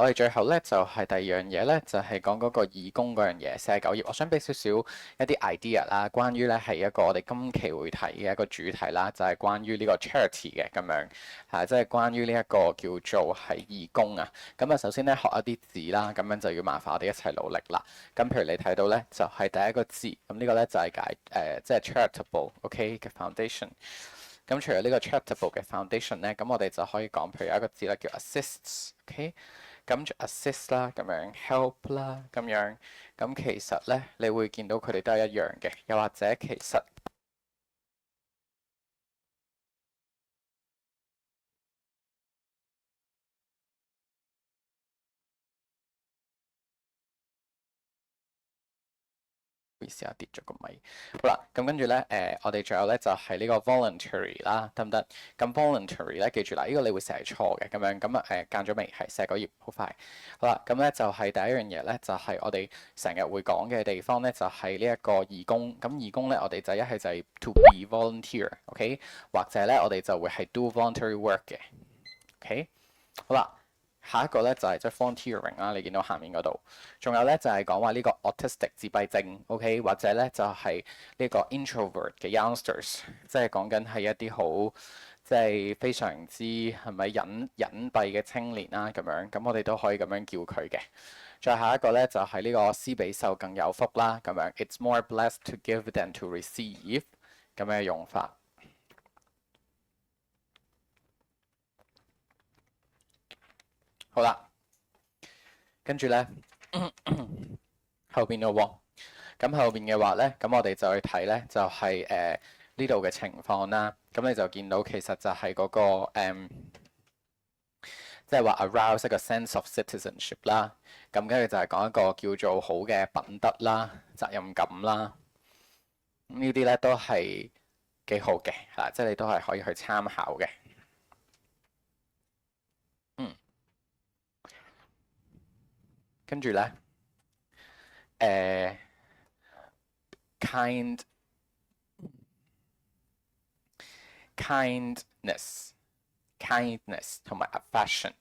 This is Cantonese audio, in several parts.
我哋最後咧就係第二樣嘢咧，就係講嗰個義工嗰樣嘢，49頁。我想俾少少一啲 idea 啦，關於咧係一個我哋今期會睇嘅一個主題啦，就係關於呢個 charity 嘅咁樣嚇，即係關於呢一個叫做係義工啊。咁啊，首先咧學一啲字啦，咁樣就要麻煩我哋一齊努力啦。咁譬如你睇到咧，就係第一個字，咁呢個咧就係解即係 charitable，OK 嘅 foundation。咁除咗呢個 charitable 嘅 foundation 咧，咁我哋就可以講，譬如有一個字咧叫 assists，OK。咁就 assist 啦，咁樣 help 啦，咁樣咁其實咧，你會見到佢哋都係一樣嘅，又或者其實。試下跌咗個咪。好啦，咁跟住咧，我哋仲有咧就係呢個 voluntary 啦，得唔得？咁 voluntary 咧，記住啦，呢個你會成日錯嘅，咁樣咁啊間咗未？係49頁，好快。好啦，咁咧就係第一樣嘢咧，就係我哋成日會講嘅地方咧，就係呢一個義工。咁義工咧，我哋就一係就係 to be volunteer，OK，或者咧我哋就會係 do voluntary work 嘅，OK。好啦。下一個咧就係即係 volunteering 啦，你見到下面嗰度，仲有咧就係講話呢個 autistic 自閉症，OK，或者咧就係呢個 introvert 嘅 youngsters，即係講緊係一啲好即係非常之係咪隱蔽嘅青年啦咁樣，咁我哋都可以咁樣叫佢嘅。再下一個咧就係呢個施比受更有福啦，咁樣 It's more blessed to give than to receive 咁嘅用法。好啦，跟住咧後邊咯喎。咁後邊嘅話咧，咁我哋就去睇咧，就係呢度嘅情況啦。咁你就見到其實就係嗰個即係話 arouse 一個 sense of citizenship 啦。咁跟住就係講一個叫做好嘅品德啦、責任感啦。呢啲咧都係幾好嘅，係即係你都係可以去參考嘅。嗯，跟住咧，誒 kind kindness kindness 同埋 affection。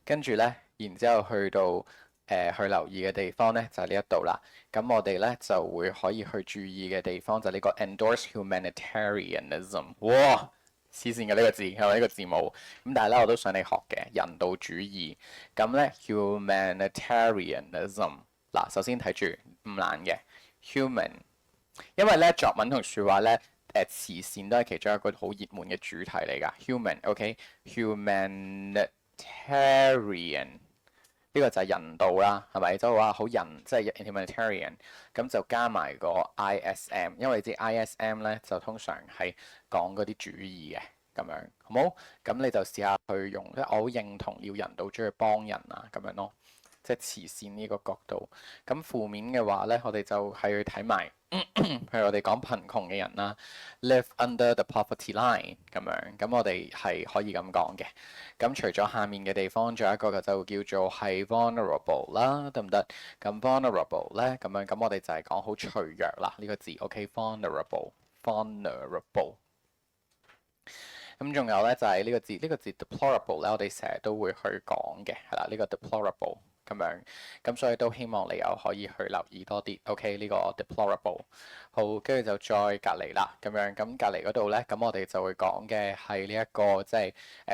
跟住咧，然之後去到去留意嘅地方咧，就係呢一度啦。咁我哋咧就會可以去注意嘅地方就係呢個 endorse humanitarianism。哇！黐線嘅呢個字係咪呢個字母？咁但係咧我都想你學嘅人道主義。咁咧 humanitarianism 嗱，首先睇住唔難嘅 human，因為咧作文同説話咧慈善都係其中一個好熱門嘅主題嚟㗎。human，OK，humanitarian 呢個就係人道啦，係咪？即係話好人，即係 humanitarian，咁就加埋個 ISM，因為你知 ISM 咧就通常係講嗰啲主義嘅咁樣，好冇？咁你就試下去用，即係我好認同要人道主義幫人啊咁樣咯，即係慈善呢個角度。咁負面嘅話咧，我哋就係去睇埋。譬如我哋講貧窮嘅人啦，live under the poverty line 咁樣，咁我哋係可以咁講嘅。咁除咗下面嘅地方，仲有一個就叫做係 vulnerable 啦，得唔得？咁 vulnerable 咧，咁樣咁我哋就係講好脆弱啦，呢個字，OK，vulnerable，vulnerable。咁仲有咧就係呢個字，呢個字 deplorable 咧，我哋成日都會去講嘅，係啦，呢個 deplorable。咁樣，咁所以都希望你又可以去留意多啲，OK 呢個 deplorable。好，跟住就再隔離啦，咁樣，咁隔離嗰度咧，咁我哋就會講嘅係呢一個即係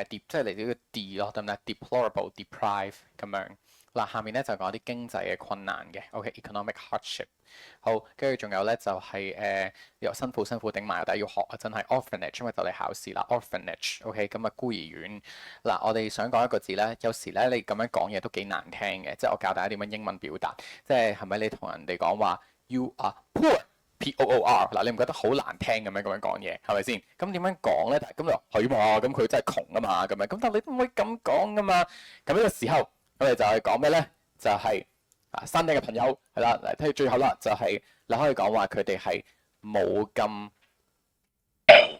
即係嚟自呢個 D 咯，得唔得？deplorable、deprive 咁樣。嗱，下面咧就講啲經濟嘅困難嘅，OK，economic hardship。好，跟住仲有咧就係又辛苦頂埋，但係要學啊，真係 orphanage，因為就嚟考試啦，orphanage，OK，咁啊孤兒院。嗱，我哋想講一個字咧，有時咧你咁樣講嘢都幾難聽嘅，即係我教大家點樣英文表達，即係係咪你同人哋講話 you are poor，P-O-O-R，嗱，你唔覺得好難聽咁樣講嘢係咪先？咁點樣講咧？咁就係嘛，咁佢真係窮啊嘛，咁樣咁，但係你唔可以咁講噶嘛。咁呢個時候我哋就係講咩咧？就係山頂嘅朋友係啦，嚟睇最後啦，就係你可以講話佢哋係冇咁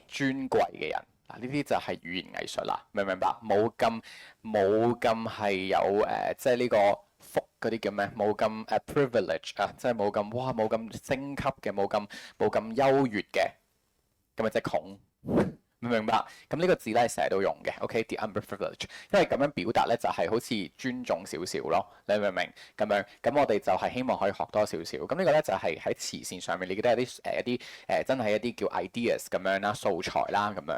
尊貴嘅人。嗱，呢啲就係語言藝術啦，明唔明白？冇咁係有即係呢個福嗰啲叫咩？冇咁privilege 啊，即係冇咁升級嘅，冇咁優越嘅，咁咪即係窮，明唔明白？咁呢個字咧成日都用嘅，OK，the underprivileged，因為咁樣表達咧就係好似尊重少少咯，你明唔明？咁樣，咁我哋就係希望可以學多少少。咁呢個咧就係喺慈善上面，你記得有啲一啲真係一啲叫 ideas 咁樣啦，素材啦咁樣。